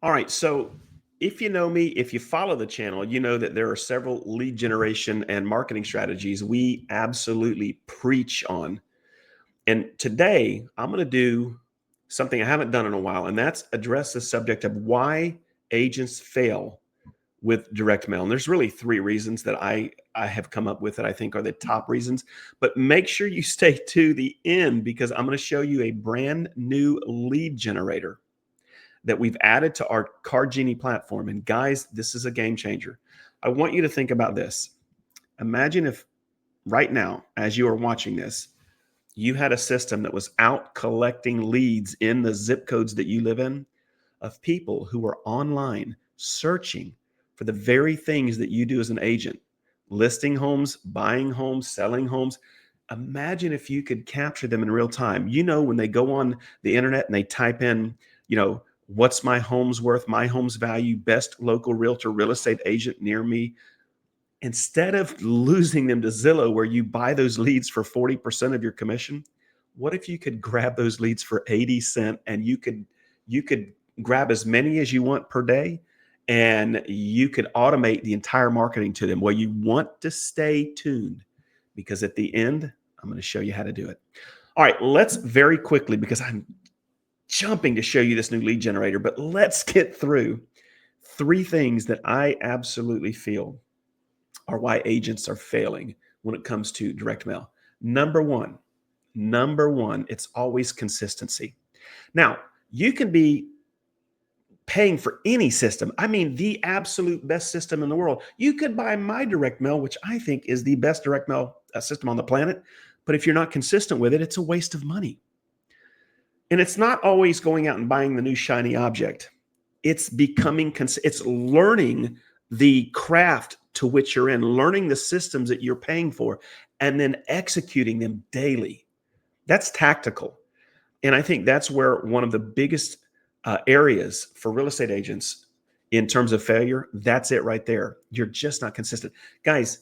All right. So if you know me, if you follow the channel, you know that there are several lead generation and marketing strategies we absolutely preach on. And today I'm going to do something I haven't done in a while, and that's address the subject of why agents fail with direct mail. And there's really three reasons that I have come up with that I think are the top reasons. But make sure you stay to the end because I'm going to show you a brand new lead generator that we've added to our Card Genie platform. And guys, this is a game changer. I want you to think about this. Imagine if right now, as you are watching this, you had a system that was out collecting leads in the zip codes that you live in of people who are online searching for the very things that you do as an agent, listing homes, buying homes, selling homes. Imagine if you could capture them in real time. You know, when they go on the internet and they type in, what's my home's worth, my home's value, best local realtor, real estate agent near me. Instead of losing them to Zillow, where you buy those leads for 40% of your commission, what if you could grab those leads for 80 cents and you could grab as many as you want per day and you could automate the entire marketing to them? Well, you want to stay tuned because at the end, I'm going to show you how to do it. All right, let's very quickly, because I'm jumping to show you this new lead generator, but let's get through three things that I absolutely feel are why agents are failing when it comes to direct mail. Number one, it's always consistency. Now, you can be paying for any system. I mean, the absolute best system in the world. You could buy my direct mail, which I think is the best direct mail system on the planet. But if you're not consistent with it, it's a waste of money. And it's not always going out and buying the new shiny object. It's it's learning the craft to which you're in, learning the systems that you're paying for, and then executing them daily. That's tactical. And I think that's where one of the biggest areas for real estate agents in terms of failure, that's it right there. You're just not consistent. Guys,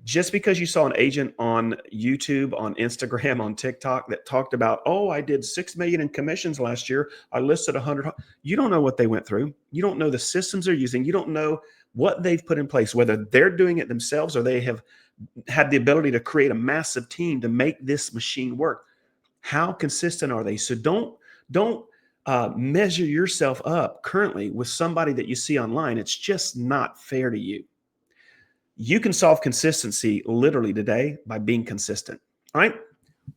just because you saw an agent on YouTube, on Instagram, on TikTok that talked about, oh, I did 6 million in commissions last year, I listed 100, you don't know what they went through. You don't know the systems they're using. You don't know what they've put in place, whether they're doing it themselves or they have had the ability to create a massive team to make this machine work. How consistent are they? So don't measure yourself up currently with somebody that you see online. It's just not fair to you. You can solve consistency literally today by being consistent. All right.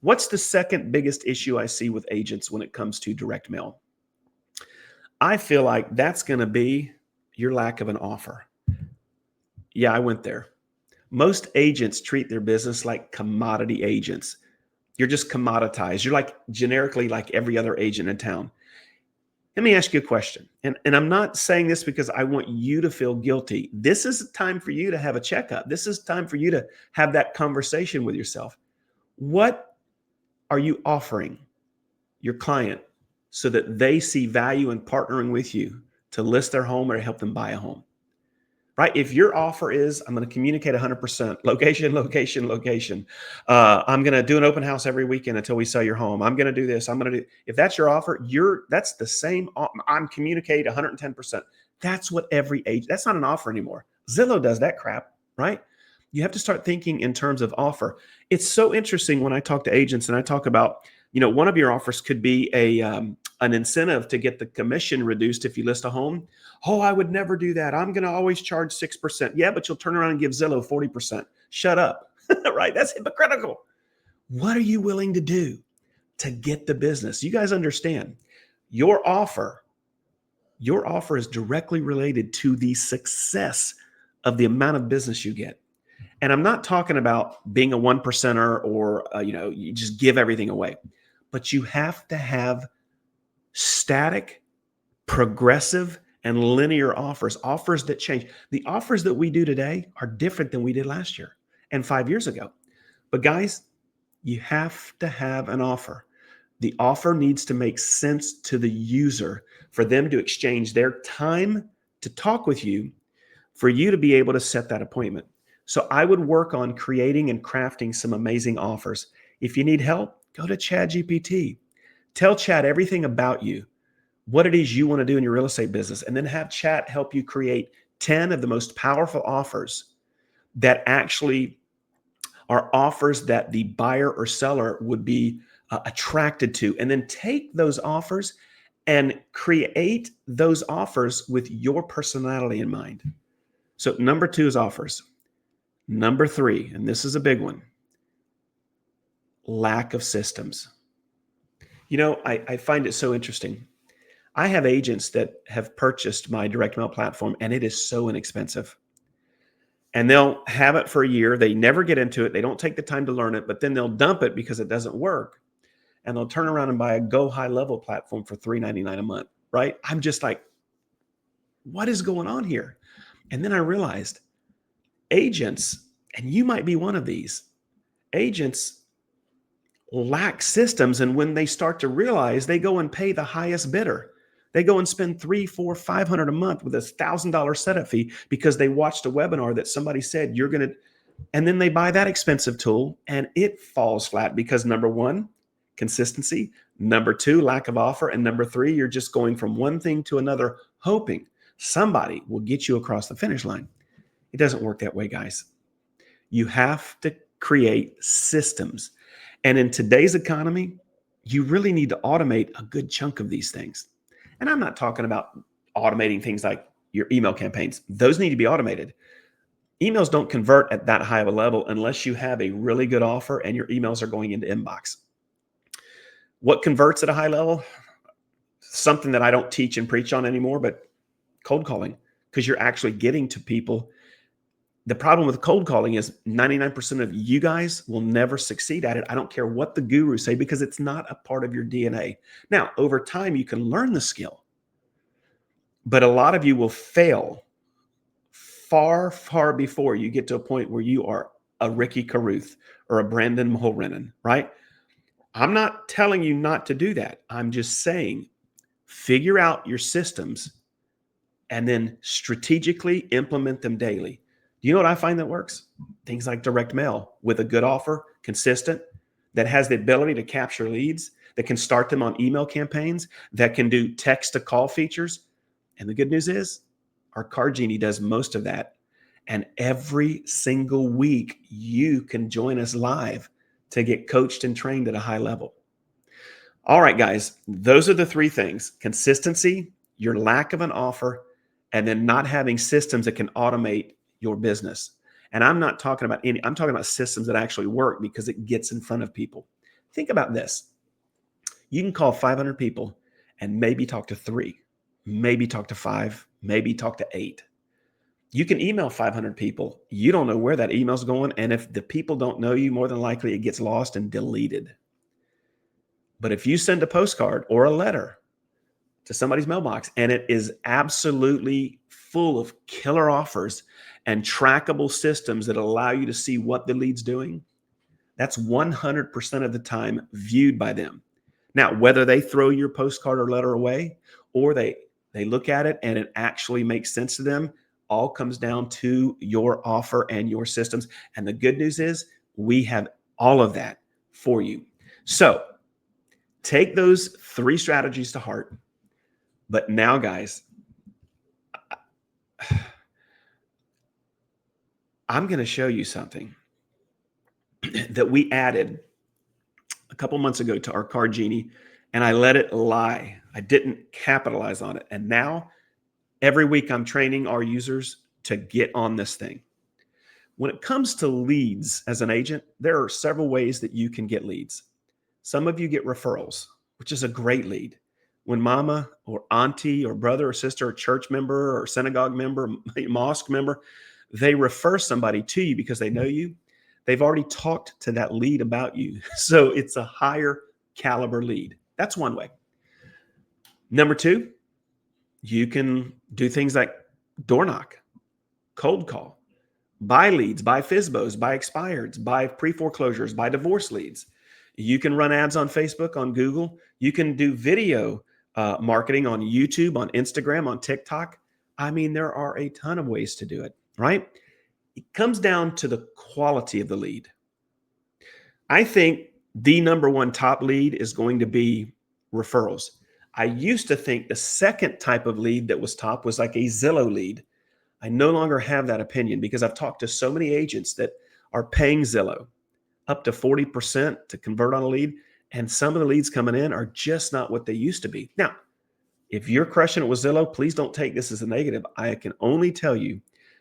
What's the second biggest issue I see with agents when it comes to direct mail? I feel like that's going to be your lack of an offer. Yeah, I went there. Most agents treat their business like commodity agents. You're just commoditized. You're like generically like every other agent in town. Let me ask you a question. And I'm not saying this because I want you to feel guilty. This is time for you to have a checkup. This is time for you to have that conversation with yourself. What are you offering your client so that they see value in partnering with you to list their home or to help them buy a home? Right? If your offer is, I'm going to communicate 100%, location, location, location. I'm going to do an open house every weekend until we sell your home. I'm going to do this. I'm going to do, if that's your offer, that's the same. I'm communicate 110%. That's what every agent, that's not an offer anymore. Zillow does that crap, right? You have to start thinking in terms of offer. It's so interesting when I talk to agents and I talk about, one of your offers could be an incentive to get the commission reduced if you list a home. Oh, I would never do that. I'm going to always charge 6%. Yeah, but you'll turn around and give Zillow 40%. Shut up, right? That's hypocritical. What are you willing to do to get the business? You guys understand your offer is directly related to the success of the amount of business you get. And I'm not talking about being a 1%er or, you just give everything away, but you have to have static, progressive, and linear offers that change. The offers that we do today are different than we did last year and 5 years ago. But guys, you have to have an offer. The offer needs to make sense to the user for them to exchange their time to talk with you for you to be able to set that appointment. So I would work on creating and crafting some amazing offers. If you need help, go to ChatGPT. Tell Chat everything about you. what it is you want to do in your real estate business, and then have chat help you create 10 of the most powerful offers that actually are offers that the buyer or seller would be attracted to. And then take those offers and create those offers with your personality in mind. So, number 2 is offers. Number 3, and this is a big one, lack of systems. I find it so interesting. I have agents that have purchased my direct mail platform, and it is so inexpensive. And they'll have it for a year. They never get into it. They don't take the time to learn it, but then they'll dump it because it doesn't work. And they'll turn around and buy a Go High Level platform for $3.99 a month, right? I'm just like, what is going on here? And then I realized agents, and you might be one of these, agents lack systems. And when they start to realize, they go and pay the highest bidder. They go and spend $300, $400, $500 a month with $1,000 setup fee because they watched a webinar that somebody said you're going to, and then they buy that expensive tool and it falls flat because number 1, consistency, number 2, lack of offer, and number 3, you're just going from one thing to another, hoping somebody will get you across the finish line. It doesn't work that way, guys. You have to create systems. And in today's economy, you really need to automate a good chunk of these things. And I'm not talking about automating things like your email campaigns. Those need to be automated. Emails don't convert at that high of a level unless you have a really good offer and your emails are going into inbox. What converts at a high level? Something that I don't teach and preach on anymore, but cold calling, because you're actually getting to people. The problem with cold calling is 99% of you guys will never succeed at it. I don't care what the gurus say because it's not a part of your DNA. Now, over time, you can learn the skill, but a lot of you will fail far, far before you get to a point where you are a Ricky Carruth or a Brandon Mulrennan, right? I'm not telling you not to do that. I'm just saying, figure out your systems and then strategically implement them daily. Do you know what I find that works? Things like direct mail with a good offer, consistent, that has the ability to capture leads, that can start them on email campaigns, that can do text to call features. And the good news is our Card Genie does most of that. And every single week, you can join us live to get coached and trained at a high level. All right, guys, those are the 3 things: consistency, your lack of an offer, and then not having systems that can automate your business. And I'm not talking about I'm talking about systems that actually work because it gets in front of people. Think about this. You can call 500 people and maybe talk to 3, maybe talk to 5, maybe talk to 8. You can email 500 people. You don't know where that email's going. And if the people don't know you, more than likely it gets lost and deleted. But if you send a postcard or a letter to somebody's mailbox and it is absolutely full of killer offers and trackable systems that allow you to see what the lead's doing, that's 100% of the time viewed by them. Now, whether they throw your postcard or letter away or they look at it and it actually makes sense to them, all comes down to your offer and your systems. And the good news is we have all of that for you. So take those 3 strategies to heart. But now, guys, I'm going to show you something that we added a couple months ago to our Card Genie, and I let it lie. I didn't capitalize on it. And now every week I'm training our users to get on this thing. When it comes to leads as an agent, there are several ways that you can get leads. Some of you get referrals, which is a great lead. When mama or auntie or brother or sister or church member or synagogue member, mosque member, they refer somebody to you because they know you, they've already talked to that lead about you. So it's a higher caliber lead. That's one way. Number 2, you can do things like door knock, cold call, buy leads, buy FSBOs, buy expireds, buy pre-foreclosures, buy divorce leads. You can run ads on Facebook, on Google. You can do video marketing on YouTube, on Instagram, on TikTok. I mean, there are a ton of ways to do it, right? It comes down to the quality of the lead. I think the number 1 top lead is going to be referrals. I used to think the second type of lead that was top was like a Zillow lead. I no longer have that opinion because I've talked to so many agents that are paying Zillow up to 40% to convert on a lead. And some of the leads coming in are just not what they used to be. Now, if you're crushing it with Zillow, please don't take this as a negative. I can only tell you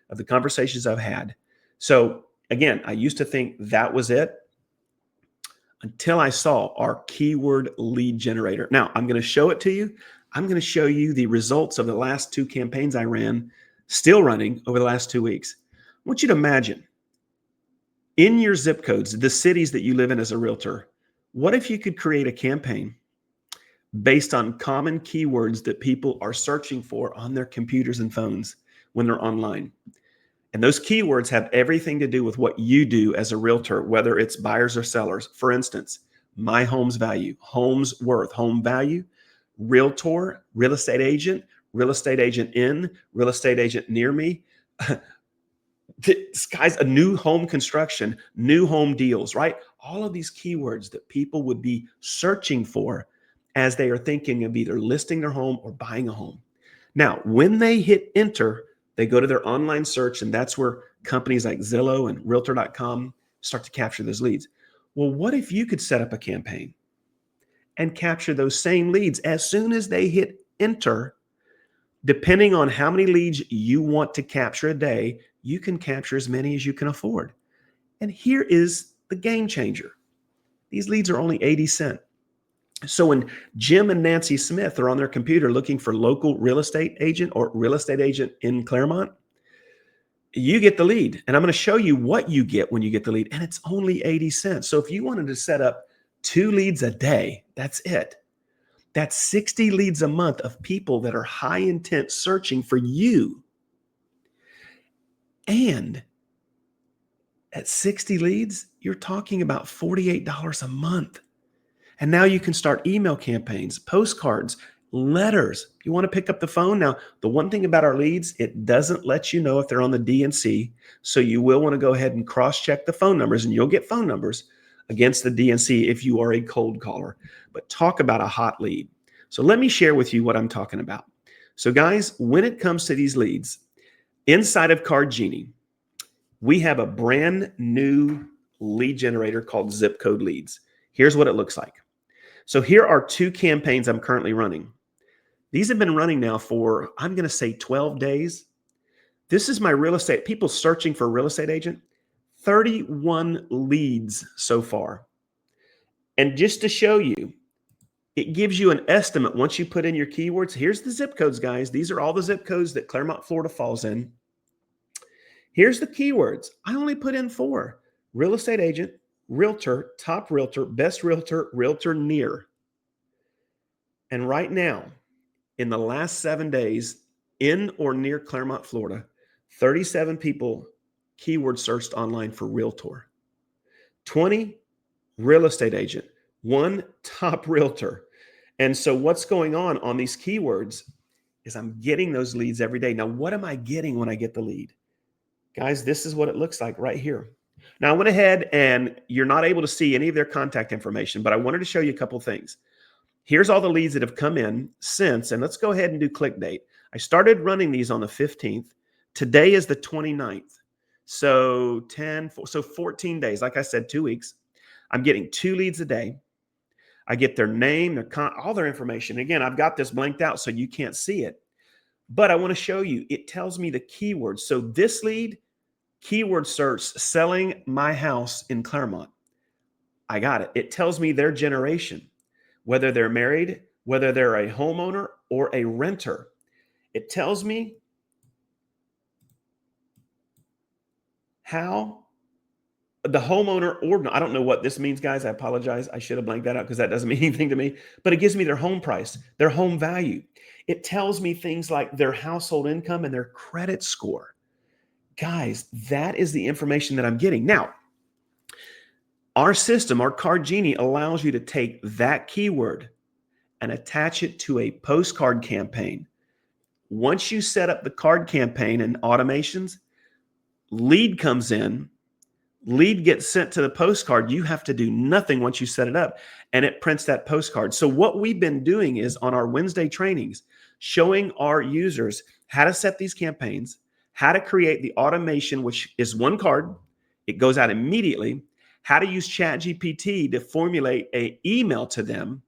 of the conversations I've had. So again, I used to think that was it until I saw our keyword lead generator. Now I'm going to show it to you. I'm going to show you the results of the last 2 campaigns I ran, still running over the last 2 weeks. I want you to imagine in your zip codes, the cities that you live in as a realtor, what if you could create a campaign based on common keywords that people are searching for on their computers and phones when they're online? And those keywords have everything to do with what you do as a realtor, whether it's buyers or sellers. For instance, my home's value, home's worth, home value, realtor, real estate agent in, real estate agent near me. This guy's a new home construction, new home deals, right? All of these keywords that people would be searching for as they are thinking of either listing their home or buying a home. Now, when they hit enter, they go to their online search, and that's where companies like Zillow and Realtor.com start to capture those leads. Well, what if you could set up a campaign and capture those same leads as soon as they hit enter? Depending on how many leads you want to capture a day, you can capture as many as you can afford. And here is the game changer. These leads are only 80 cents. So when Jim and Nancy Smith are on their computer looking for local real estate agent or real estate agent in Claremont, you get the lead. And I'm going to show you what you get when you get the lead. And it's only 80 cents. So if you wanted to set up 2 leads a day, that's it. That's 60 leads a month of people that are high intent searching for you. And at 60 leads, you're talking about $48 a month. And now you can start email campaigns, postcards, letters. You want to pick up the phone. Now, the one thing about our leads, it doesn't let you know if they're on the DNC. So you will want to go ahead and cross-check the phone numbers, and you'll get phone numbers against the DNC if you are a cold caller. But talk about a hot lead. So let me share with you what I'm talking about. So guys, when it comes to these leads, inside of Card Genie, we have a brand new lead generator called Zip Code Leads. Here's what it looks like. So here are 2 campaigns I'm currently running. These have been running now for, I'm going to say 12 days. This is my real estate, people searching for a real estate agent, 31 leads so far. And just to show you, it gives you an estimate once you put in your keywords. Here's the zip codes, guys. These are all the zip codes that Claremont, Florida falls in. Here's the keywords. I only put in 4. Real estate agent, realtor, top realtor, best realtor, realtor near. And right now, in the last 7 days, in or near Claremont, Florida, 37 people keyword searched online for realtor. 20 real estate agent, 1 top realtor. And so what's going on these keywords is I'm getting those leads every day. Now, what am I getting when I get the lead? Guys, this is what it looks like right here. Now, I went ahead, and you're not able to see any of their contact information, but I wanted to show you a couple of things. Here's all the leads that have come in since, and let's go ahead and do click date. I started running these on the 15th. Today is the 29th. So 14 days. Like I said, 2 weeks. I'm getting 2 leads a day. I get their name, all their information. Again, I've got this blanked out so you can't see it, but I want to show you. It tells me the keywords. So this lead, keyword search, selling my house in Claremont. I got it. It tells me their generation, whether they're married, whether they're a homeowner or a renter. It tells me how the homeowner, or I don't know what this means, guys. I apologize. I should have blanked that out because that doesn't mean anything to me, but it gives me their home price, their home value. It tells me things like their household income and their credit score. Guys, that is the information that I'm getting. Now, our system, our Card Genie, allows you to take that keyword and attach it to a postcard campaign. Once you set up the card campaign and automations, lead comes in, Lead gets sent to the postcard. You have to do nothing once you set it up, and it prints that postcard. So what we've been doing is on our Wednesday trainings, showing our users how to set these campaigns, how to create the automation, which is one card. It goes out immediately. How to use ChatGPT to formulate an email to them,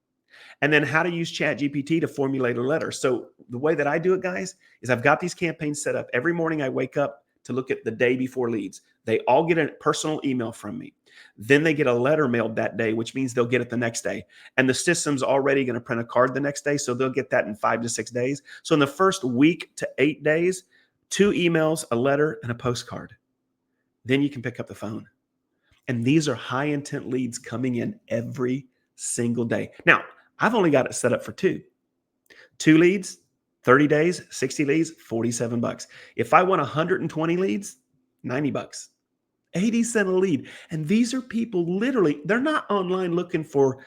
and then how to use ChatGPT to formulate a letter. So the way that I do it, guys, is I've got these campaigns set up. Every morning I wake up to look at the day before leads. They all get a personal email from me. Then they get a letter mailed that day, which means they'll get it the next day. And the system's already going to print a card the next day, so they'll get that in 5 to 6 days. So in the first week to 8 days, 2 emails, a letter, and a postcard. Then you can pick up the phone. And these are high intent leads coming in every single day. Now, I've only got it set up for 2. 2 leads, 30 days, 60 leads, $47. If I want 120 leads, $90. 80 cents a lead. And these are people literally, they're not online looking for,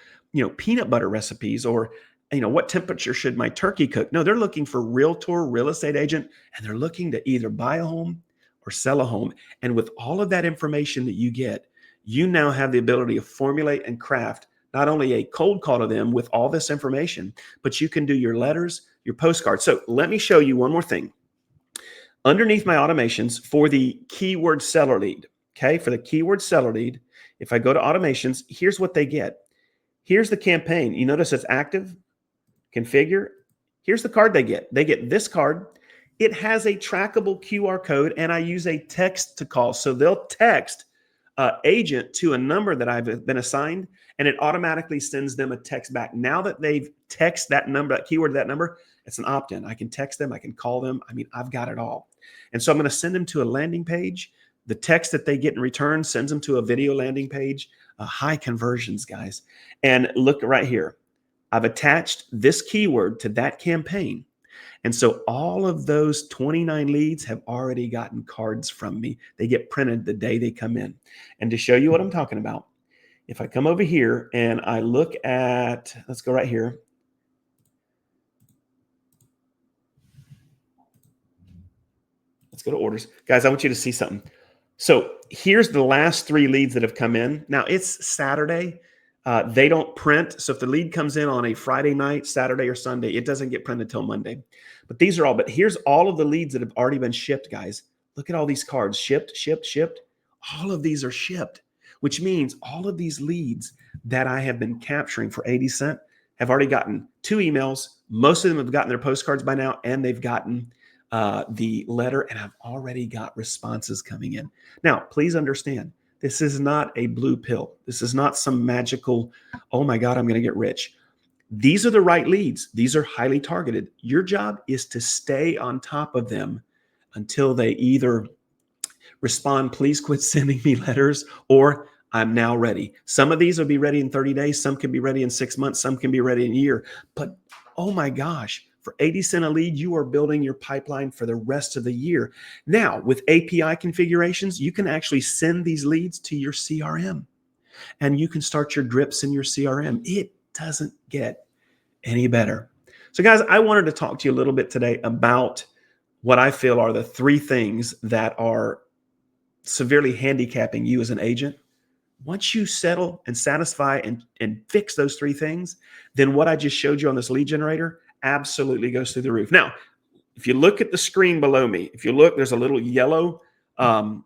peanut butter recipes or, what temperature should my turkey cook? No, they're looking for realtor, real estate agent, and they're looking to either buy a home or sell a home. And with all of that information that you get, you now have the ability to formulate and craft not only a cold call to them with all this information, but you can do your letters, your postcards. So let me show you one more thing. Underneath my automations for the keyword seller lead, okay, for the keyword seller lead, if I go to automations, here's what they get. Here's the campaign. You notice it's active, configure. Here's the card they get. They get this card. It has a trackable QR code, and I use a text to call. So they'll text agent to a number that I've been assigned, and it automatically sends them a text back. Now that they've texted that number, that keyword, that number, it's an opt-in. I can text them, I can call them. I mean, I've got it all. And so I'm going to send them to a landing page. The text that they get in return sends them to a video landing page. High conversions, guys. And look right here. I've attached this keyword to that campaign. And so all of those 29 leads have already gotten cards from me. They get printed the day they come in. And to show you what I'm talking about, if I come over here and I look at, let's go right here. Let's go to orders. Guys, I want you to see something. So here's the last 3 leads that have come in. Now it's Saturday. They don't print. So if the lead comes in on a Friday night, Saturday, or Sunday, it doesn't get printed till Monday. But these are all, but here's all of the leads that have already been shipped, guys. Look at all these cards, shipped, shipped, shipped. All of these are shipped, which means all of these leads that I have been capturing for 80 cents have already gotten 2 emails. Most of them have gotten their postcards by now, and they've gotten the letter, and I've already got responses coming in. Now, please understand, this is not a blue pill. This is not some magical, oh my God, I'm going to get rich. These are the right leads. These are highly targeted. Your job is to stay on top of them until they either respond, please quit sending me letters, or I'm now ready. Some of these will be ready in 30 days. Some can be ready in 6 months. Some can be ready in a year. But oh my gosh, for 80 cents a lead, you are building your pipeline for the rest of the year. Now, with API configurations, you can actually send these leads to your CRM, and you can start your drips in your CRM. It doesn't get any better. So guys, I wanted to talk to you a little bit today about what I feel are the 3 things that are severely handicapping you as an agent. Once you settle and satisfy and fix those 3 things, then what I just showed you on this lead generator absolutely goes through the roof. Now, if you look at the screen below me, if you look, there's a little yellow bar.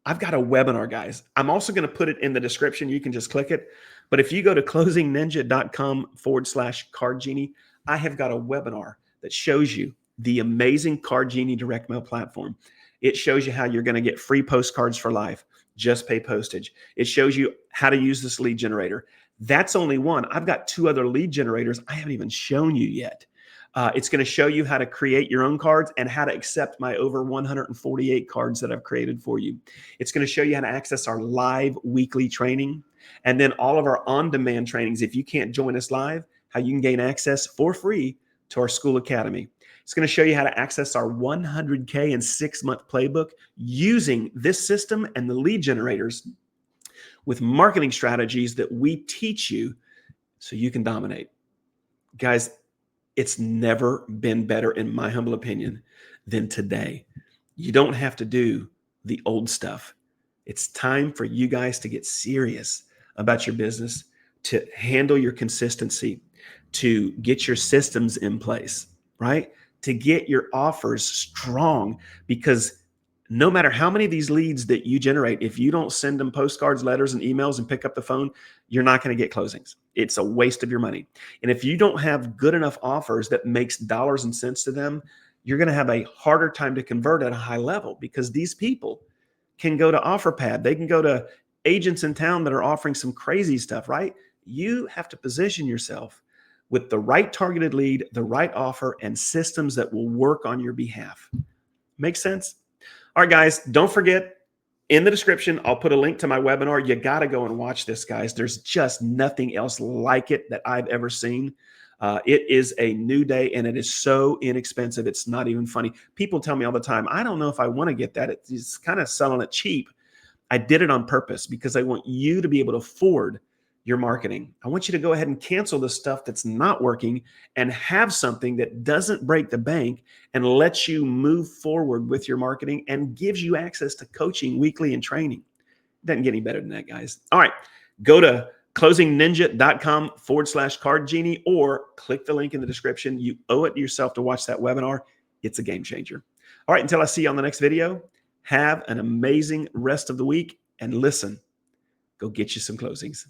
I've got a webinar, guys. I'm also going to put it in the description. You can just click it. But if you go to closingninja.com/Card Genie, I have got a webinar that shows you the amazing Card Genie direct mail platform. It shows you how you're going to get free postcards for life. Just pay postage. It shows you how to use this lead generator. That's only one. I've got 2 other lead generators I haven't even shown you yet. It's going to show you how to create your own cards and how to accept my over 148 cards that I've created for you. It's going to show you how to access our live weekly training, and then all of our on-demand trainings. If you can't join us live, how you can gain access for free to our school academy. It's going to show you how to access our 100K and 6-month playbook using this system and the lead generators with marketing strategies that we teach you so you can dominate. Guys, it's never been better, in my humble opinion, than today. You don't have to do the old stuff. It's time for you guys to get serious about your business, to handle your consistency, to get your systems in place, right? To get your offers strong, because no matter how many of these leads that you generate, if you don't send them postcards, letters, and emails and pick up the phone, you're not going to get closings. It's a waste of your money. And if you don't have good enough offers that makes dollars and cents to them, you're going to have a harder time to convert at a high level, because these people can go to OfferPad. They can go to agents in town that are offering some crazy stuff, right? You have to position yourself with the right targeted lead, the right offer, and systems that will work on your behalf. Make sense? All right, guys, don't forget, in the description, I'll put a link to my webinar. You got to go and watch this, guys. There's just nothing else like it that I've ever seen. It is a new day, and it is so inexpensive. It's not even funny. People tell me all the time, I don't know if I want to get that. It's kind of selling it cheap. I did it on purpose because I want you to be able to afford your marketing. I want you to go ahead and cancel the stuff that's not working and have something that doesn't break the bank and lets you move forward with your marketing and gives you access to coaching weekly and training. Doesn't get any better than that, guys. All right, go to closingninja.com/Card Genie or click the link in the description. You owe it to yourself to watch that webinar. It's a game changer. All right, until I see you on the next video, have an amazing rest of the week, and listen, go get you some closings.